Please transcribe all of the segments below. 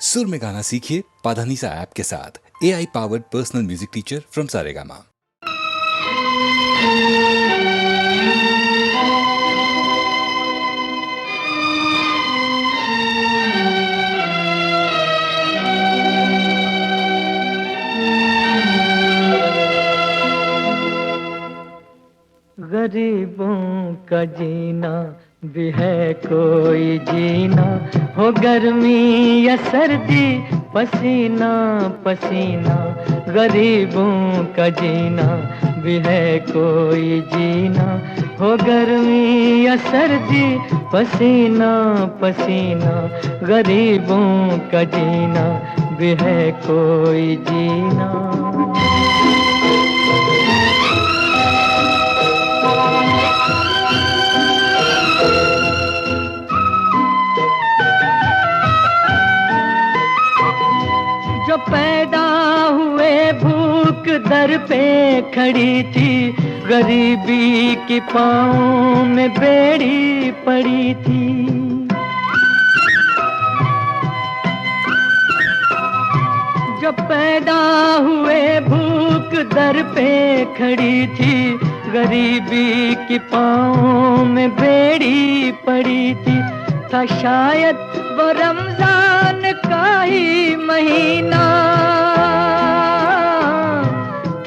सुर में गाना सीखिए पाधानीसा ऐप के साथ। AI powered personal music teacher from Saregama. गरीबों का जीना भी है कोई जीना, हो गर्मी या सर्दी पसीना पसीना। गरीबों का जीना भी है कोई जीना, हो गर्मी या सर्दी पसीना पसीना। गरीबों का जीना भी है कोई जीना। जो पैदा हुए भूख दर पे खड़ी थी, गरीबी की पाँव में बेड़ी पड़ी थी। जो पैदा हुए भूख दर पे खड़ी थी, गरीबी की पाँव में बेड़ी पड़ी थी। था शायद वो रमजान का ही महीना,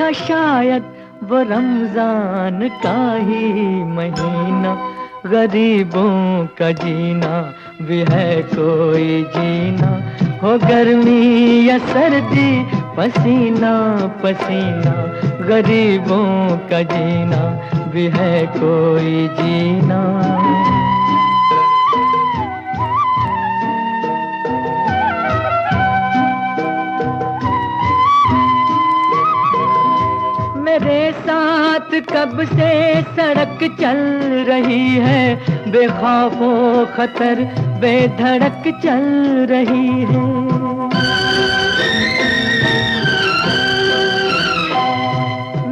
था शायद वो रमजान का ही महीना। गरीबों का जीना भी है कोई जीना, हो गर्मी या सर्दी पसीना पसीना। गरीबों का जीना भी है कोई जीना। मेरे साथ कब से सड़क चल रही है, बेखौफो खतर बेधड़क चल रही है।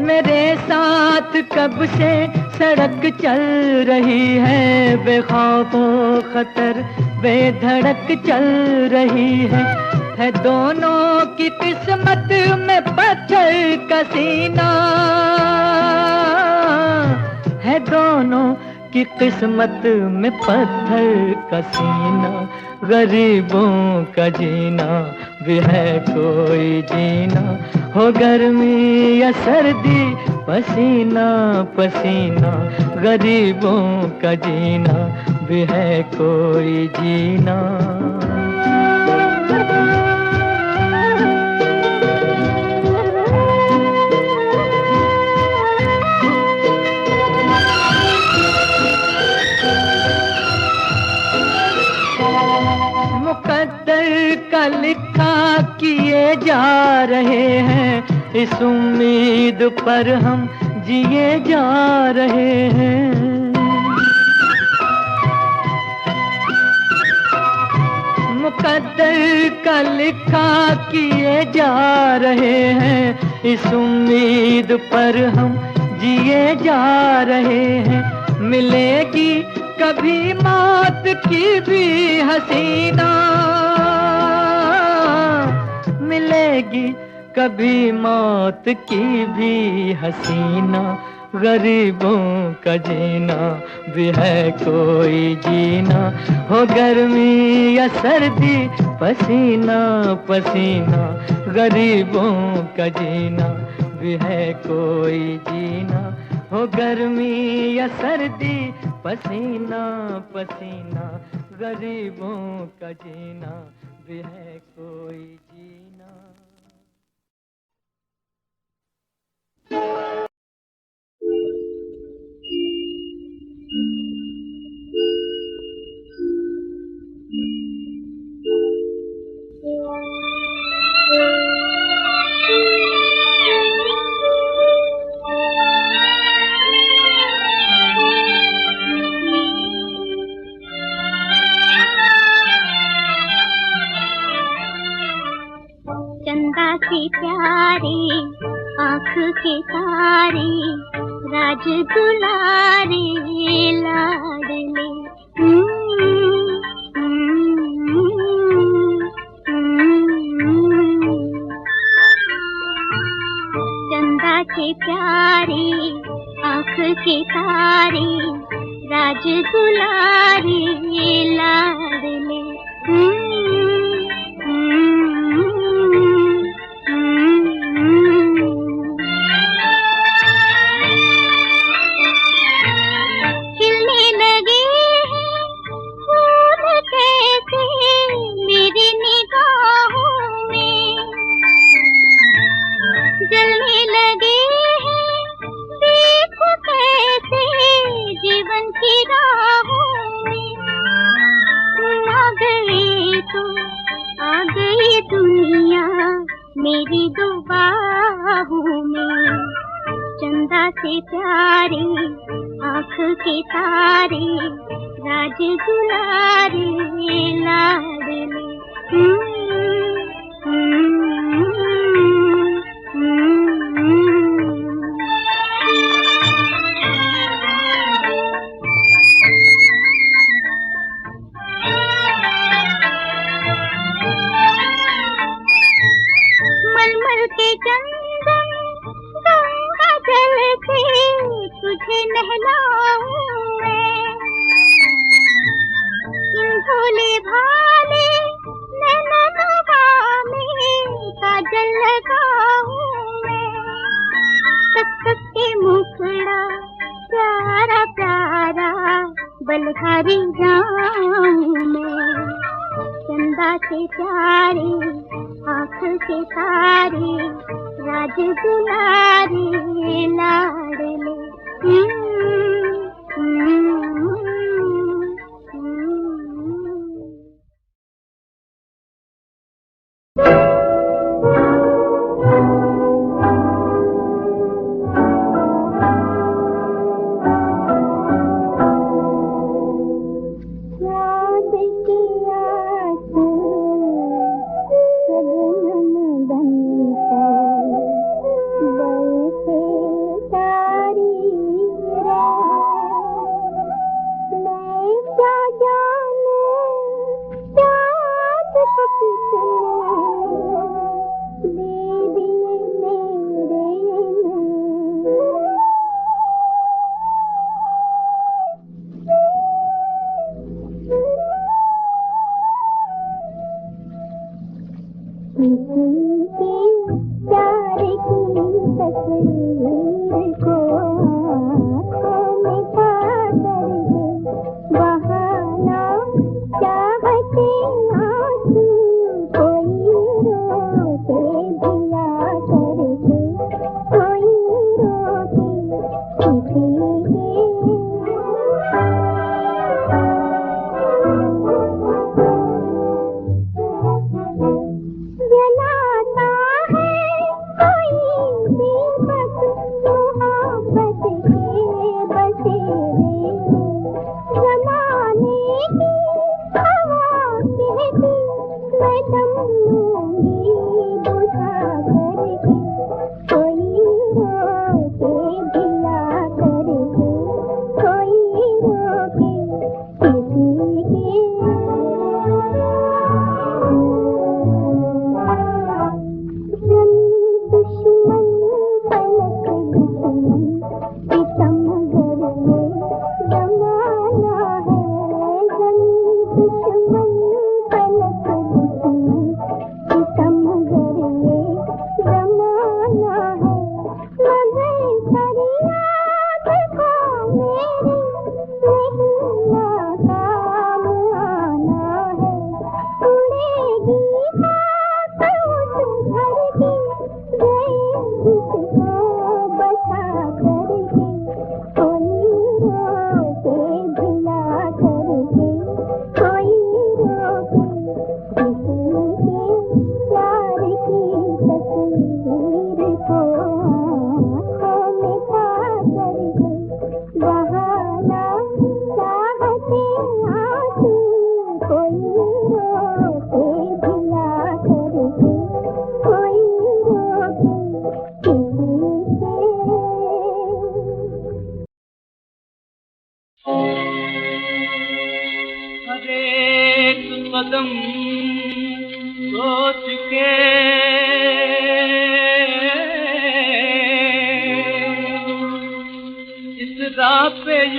मेरे साथ कब से सड़क चल रही है, बेखौफो खतर बेधड़क चल रही है दोनों की किस्मत में पत्थर का सीना, है दोनों की किस्मत में पत्थर का सीना। गरीबों का जीना भी है कोई जीना, हो गर्मी या सर्दी पसीना पसीना। गरीबों का जीना भी है कोई जीना। मुकद्दर का लिखा किए जा रहे हैं, इस उम्मीद पर हम जिए जा रहे हैं। मुकद्दर का लिखा किए जा रहे हैं, इस उम्मीद पर हम जिए जा रहे हैं। मिलेगी कभी मौत की भी हसीना, मिलेगी कभी मौत की भी हसीना। गरीबों का जीना भी है कोई जीना, हो गर्मी या सर्दी पसीना पसीना। गरीबों का जीना भी है कोई जीना, हो गर्मी या सर्दी पसीना पसीना। गरीबों का जीना भी है कोई जीना। चंदा सी प्यारी आँख के तारे, राज दुलारे लाडले। से प्यारे आँख के तारे राज दुलारे लाडले खिलने लगे हैं फूल कैसे मेरी निगाहों में जलने लगे हैं देखो कैसे जीवन की राहों में आ गई तो आ गई दुनिया मेरी दो बाहों में चंदा से प्यारे आँख के तारे राज दुलारे लाडले मलमल के चंदन गंगा जल से तुझे नहलाऊं मैं इन भोले भाले नैनों में काजल लगाऊं मैं तक के मुखड़ा प्यारा प्यारा बलहारी जाऊं मैं चंदा से प्यारे आँख के तारे राज दुलारे लाडले कदम सोच के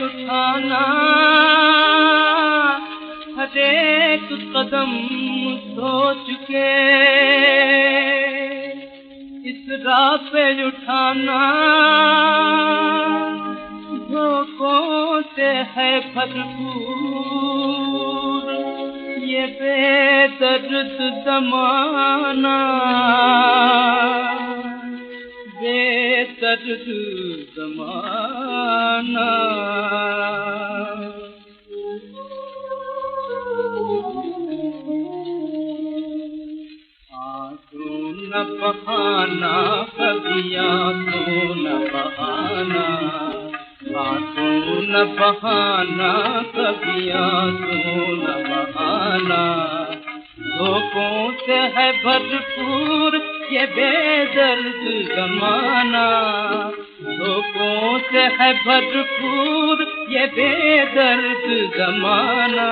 उठाना, हर एक कदम सोच के इस राह पे उठाना, धोखों से है भरपूर ये बेदर्द ज़माना, बेदर्द ज़माना। आंसू न बहाना, कभी आंसू न बहाना, आंसू न बहाना, कभी आंसू न बहाना। धोखों से है भरपूर ये बेदर्द ज़माना, धोखों से है भरपूर ये बेदर्द ज़माना।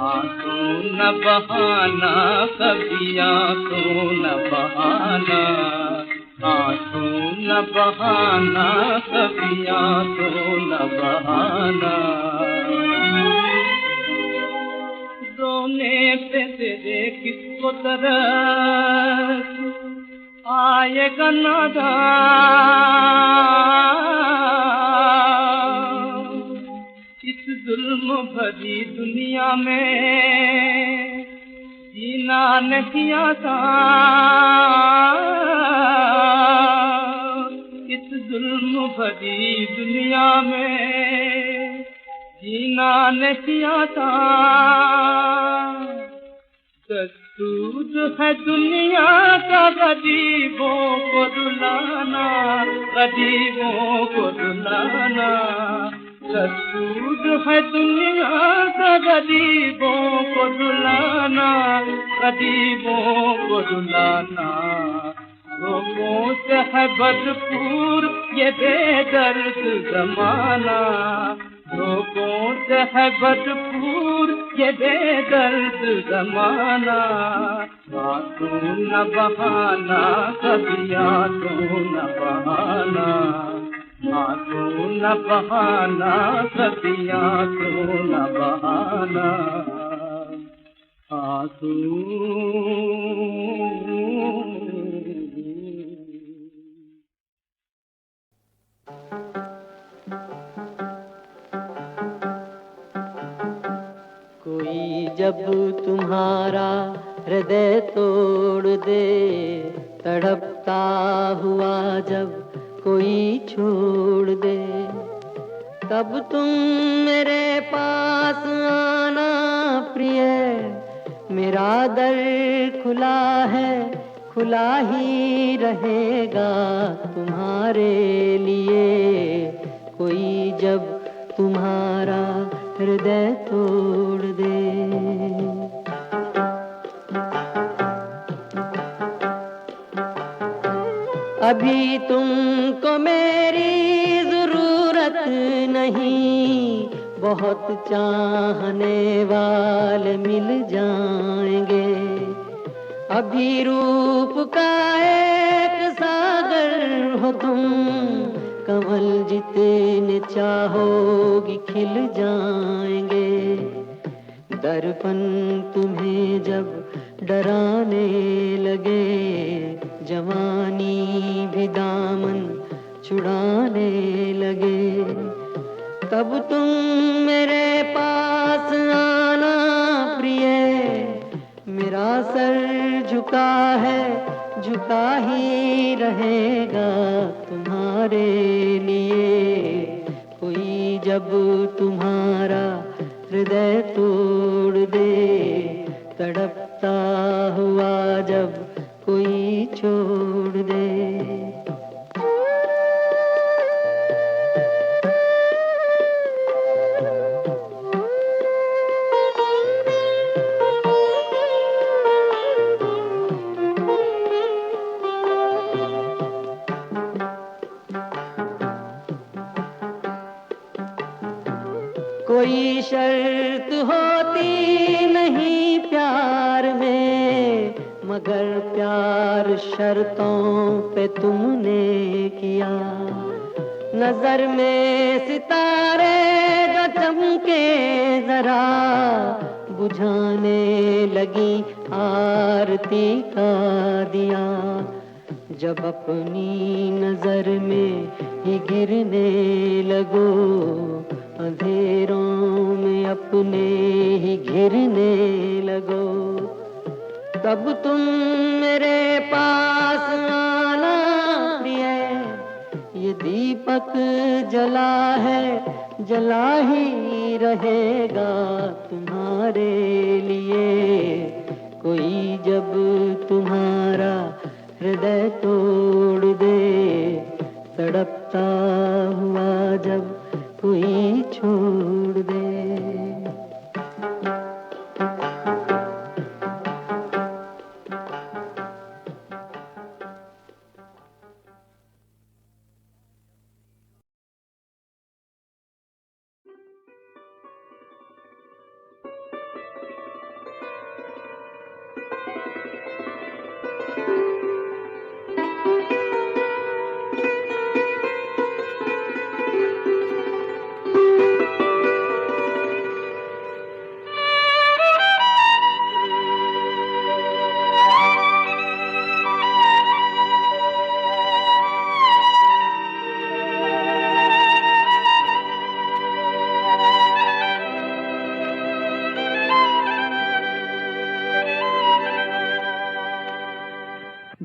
आंसू न बहाना, कभी आंसू न बहाना, आंसू न बहाना, कभी आंसू न बहाना। रोने पे तेरे किसको तरस आएगा नादान, इस जुल्म भरी दुनिया में जीना नहीं आता, इस जुल्म भरी दुनिया में जीना नहीं आता। दस्तूर है दुनिया का गरीबों को रुलाना, गरीबों को रुलाना। दस्तूर है दुनिया का गरीबों को रुलाना, गरीबों को रुलाना। धोखों से है भरपूर ये बेदर्द ज़माना, धोखों से है भरपूर ये बेदर्द ज़माना। आंसू न बहाना, कभी आंसू न बहाना, आंसू न बहाना, कभी आंसू न बहाना। आंसू कोई जब तुम्हारा हृदय तोड़ दे, तड़पता हुआ जब कोई छोड़ दे, तब तुम मेरे पास आना प्रिय। मेरा दर खुला है, खुला ही रहेगा तुम्हारे लिए। कोई जब तुम्हारा हृदय तोड़ दे। अभी तुमको मेरी जरूरत नहीं, बहुत चाहने वाले मिल जाएंगे। अभी रूप का एक सागर हो तुम, कमल जितने चाहोगी खिल जाएंगे। दर्पण तुम्हें जब डराने लगे, जवानी भी दामन छुड़ाने लगे, तब तुम मेरे पास आना प्रिय। मेरा सर झुका है, झुका ही रहेगा तुम्हारे लिए। कोई जब तुम्हारा हृदय तोड़ दे, तड़पता हुआ जब कोई छोड़ दे। कोई शर्त होती नहीं प्यार में, मगर प्यार शर्तों पे तुमने किया। नजर में सितारे जो चमके जरा बुझाने लगी आरती का दिया। जब अपनी नजर में ही गिरने लगो, अंधेरों में अपने ही घिरने लगो, तब तुम मेरे पास आना प्रिय। ये दीपक जला है, जला ही रहेगा तुम्हारे लिए। कोई जब तुम्हारा हृदय तोड़ दे, तड़पता हुआ जब कोई छोड़ दे।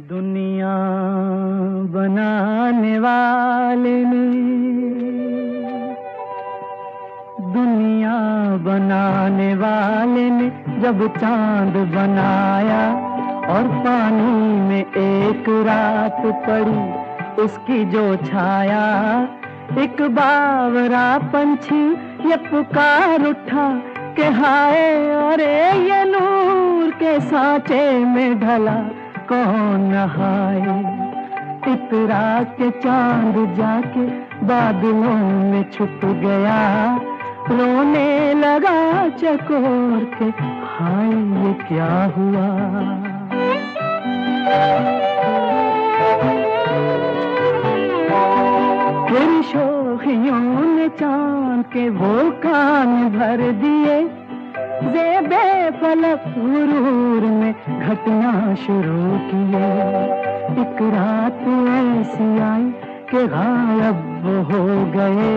दुनिया बनाने वाले ने, दुनिया बनाने वाले ने जब चांद बनाया और पानी में एक रात पड़ी उसकी जो छाया, एक बावरा पंछी ये पुकार उठा कि हाय अरे ये नूर के सांचे में ढला कौन नहाए। इतरा के चांद जाके बादलों में छुप गया, रोने लगा चकोर के हाय ये क्या हुआ। फिर शोखियों ने चांद के वो कान भर दिए, ज़ेबे फलक गुरूर में घटना शुरू किए। एक रात ऐसी आई कि गायब हो गए,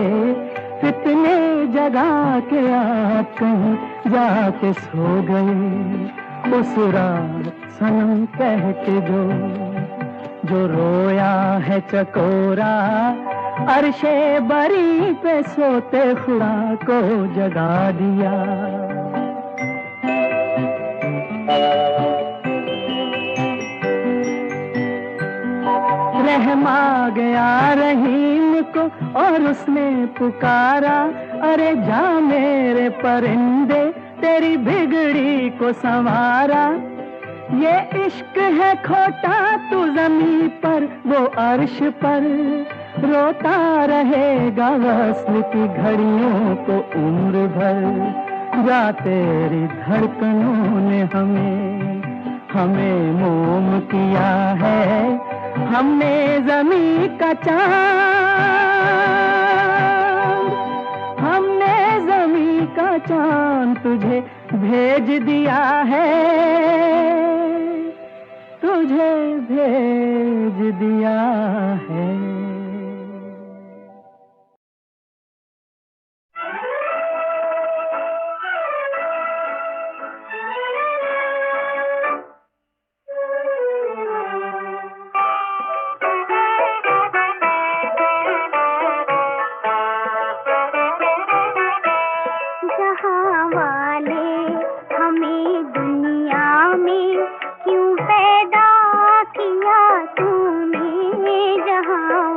फितने जगा के आप कहीं जाके सो गए। उस रात सनम कह के जो रोया है चकोरा, अर्शे बरी पे सोते खुदा को जगा दिया। रहम आ गया रहीम को और उसने पुकारा, अरे जा मेरे परिंदे तेरी बिगड़ी को संवारा। ये इश्क है खोटा तू ज़मीं पर वो अर्श पर, रोता रहेगा वस्ल की घड़ियों को उम्र भर। जा तेरी धड़कनों ने हमें मोम किया है, हमने ज़मीं का चाँद, हमने ज़मीं का चाँद तुझे भेज दिया है, तुझे भेज दिया है। पैदा किया तूने जहां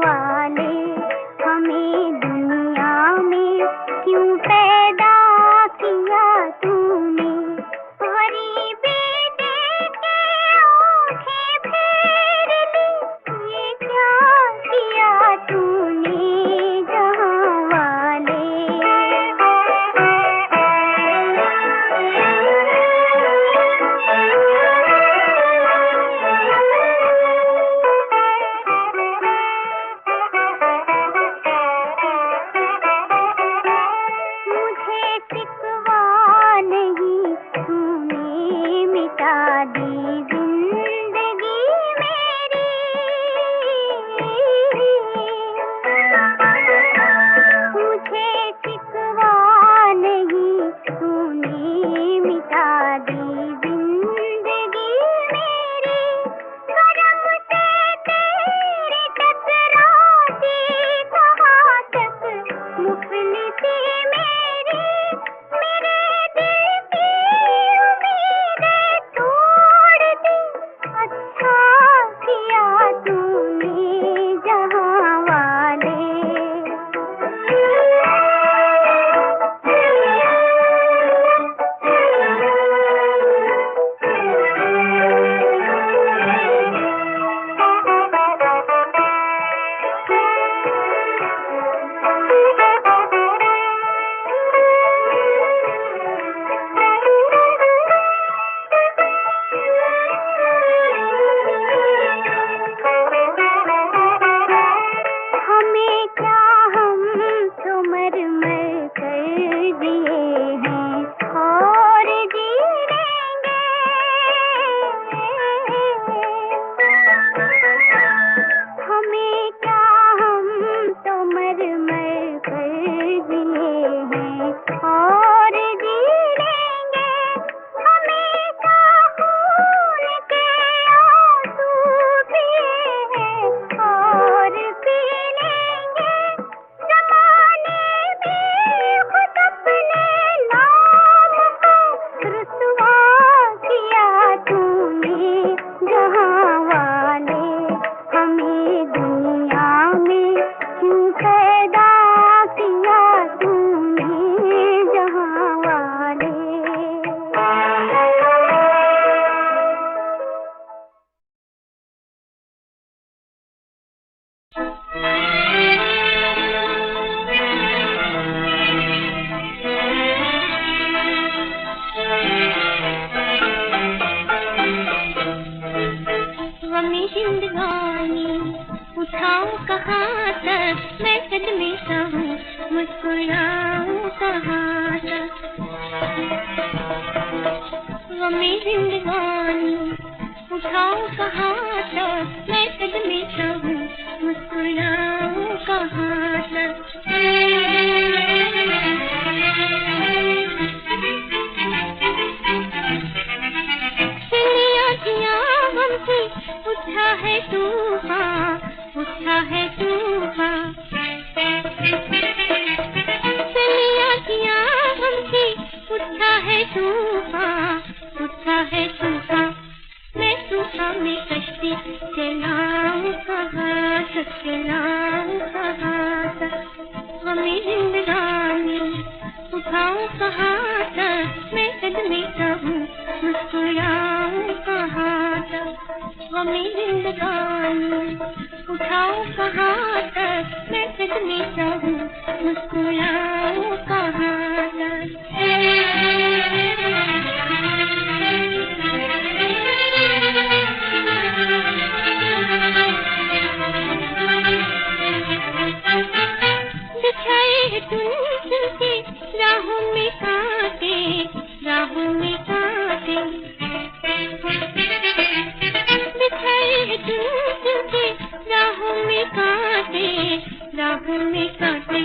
जिंदगानी उठाऊं कहाँ तक मैं कदमे सहूं मुस्कुराऊं कहाँ तक गमे जिंदगानी उठाऊं कहाँ तक मैं कदमे सहूं मुस्कुराऊं कहाँ तक उठा है तूफान उठा है तूफान चलिया किया हमसे उठा है तूफान उठा है तूफान मैं तूफान में कश्ती चलाऊं कहाँ तक चलाऊं कहाँ तक हमें जिंदगानी उठाऊं कहाँ तक मैं कदमे सहूं मुस्कुराऊं कहाँ तक हमें जिंदगानी उठाऊं कहाँ तक मैं कदमे सहूं मुस्कुराऊं कहाँ तक बिछाए है तुमसे राहों में कांटे राहों में कांटे बिछाए है तुमसे राहों में कांटे राहों में कांटे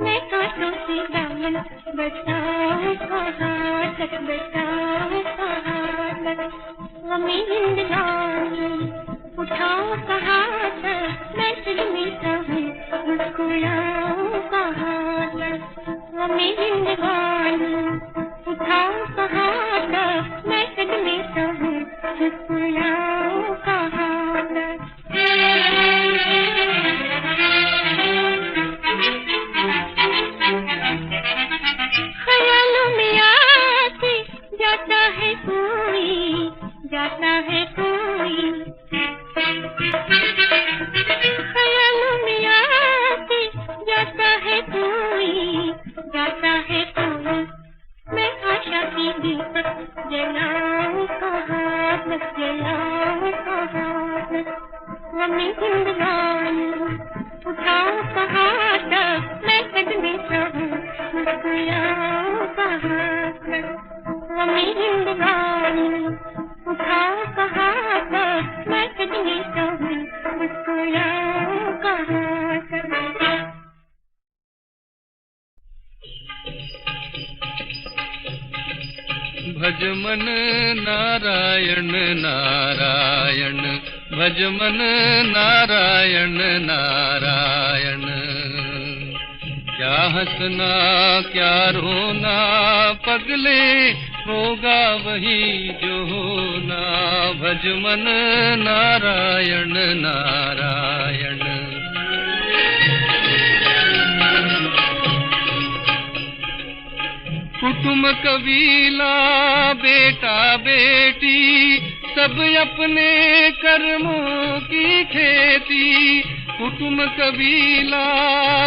मैं कांटों से दामन बचाऊं कहाँ तक बचाऊं कहाँ तक हमें जिंदगानी उठाऊं कहाँ तक मैं कदमे सहूं मुस्कुराऊं कहाँ तक हमें जिंदगानी उठाऊं कहाँ तक मैं कदमे सहूं मुस्कुराऊं कहाँ तक ख्यालों में आके जाता है कोई जाता है कोई ख्यालों में आके जाता है कोई जाता है कोई मैं आशा की दीपक जलाऊं कहाँ तक जलाऊं कहाँ तक हमें जिंदगानी उठाऊं कहाँ तक मैं कदमे सहूं मुस्कुराऊं कहाँ तक हमें जिंदगानी उठाऊं कहाँ तक मैं कदमे सहूं मुस्कुराऊं कहाँ तक भज मन नारायण नारायण भज मन नारायण नारायण क्या हंसना क्या रोना पगले होगा वही जो होना भज मन नारायण नारायण कुटुंब कबीला बेटा बेटी सब अपने कर्मों की खेती कुटुंब कबीला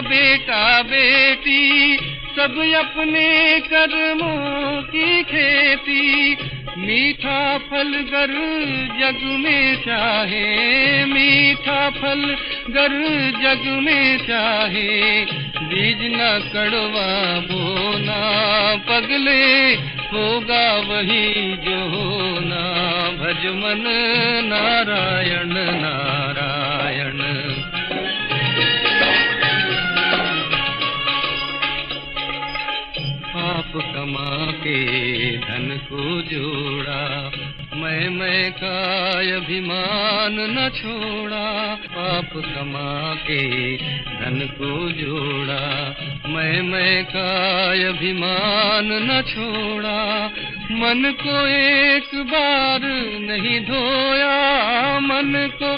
बेटा बेटी सब अपने कर्मों की खेती मीठा फल गर जग में चाहे मीठा फल गर जग में चाहे बीज न कड़वा बोना पगले होगा वही जो होना भज मन नारायण नारायण पाप कमा के धन को जोड़ा मैं का अभिमान न छोड़ा पाप कमा के धन को जोड़ा मैं का अभिमान न छोड़ा मन को एक बार नहीं धोया मन को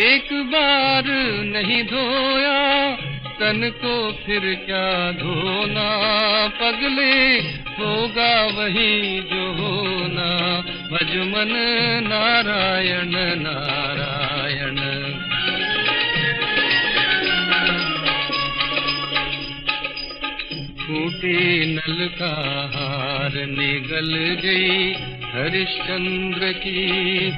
एक बार नहीं धोया तन को फिर क्या धोना पगले होगा वही जो होना भज मन नारायण नारायण फूटे नल का हार निगल गई हरिश्चंद्र की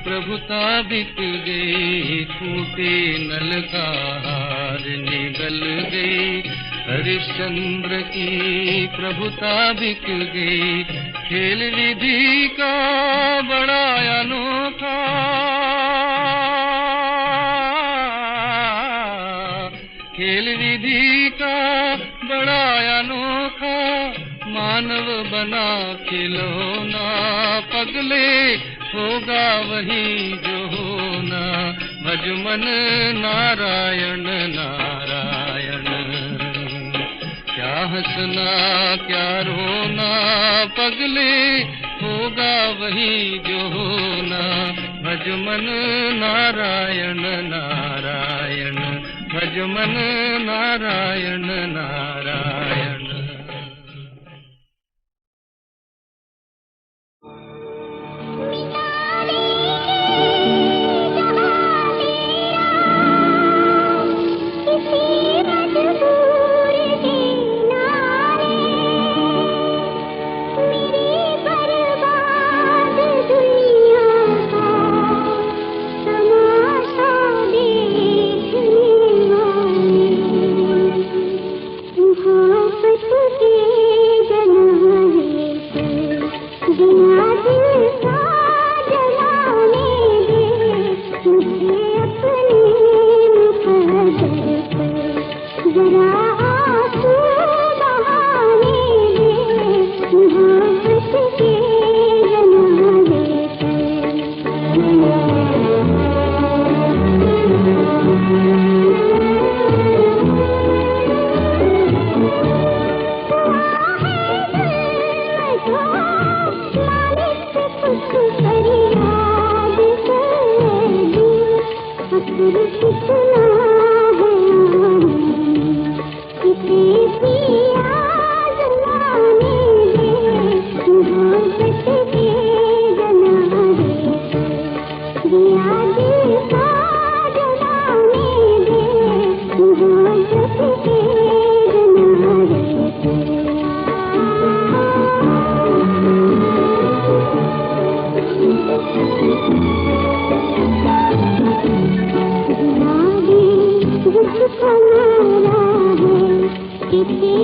प्रभुता बिक गई, फूटे नल का हार निगल गई। हरिश्चंद्र की प्रभुता बिक गई, खेल विधि का बड़ा अनोखा, खेल विधि का बड़ा अनोखा, मानव बना खिलौना, पगले होगा वही जो होना। भज मन नारायण नारायण, क्या हंसना क्या रोना, पगले होगा वही जो होना। भज मन नारायण नारायण, भज मन नारायण नारायण। किसी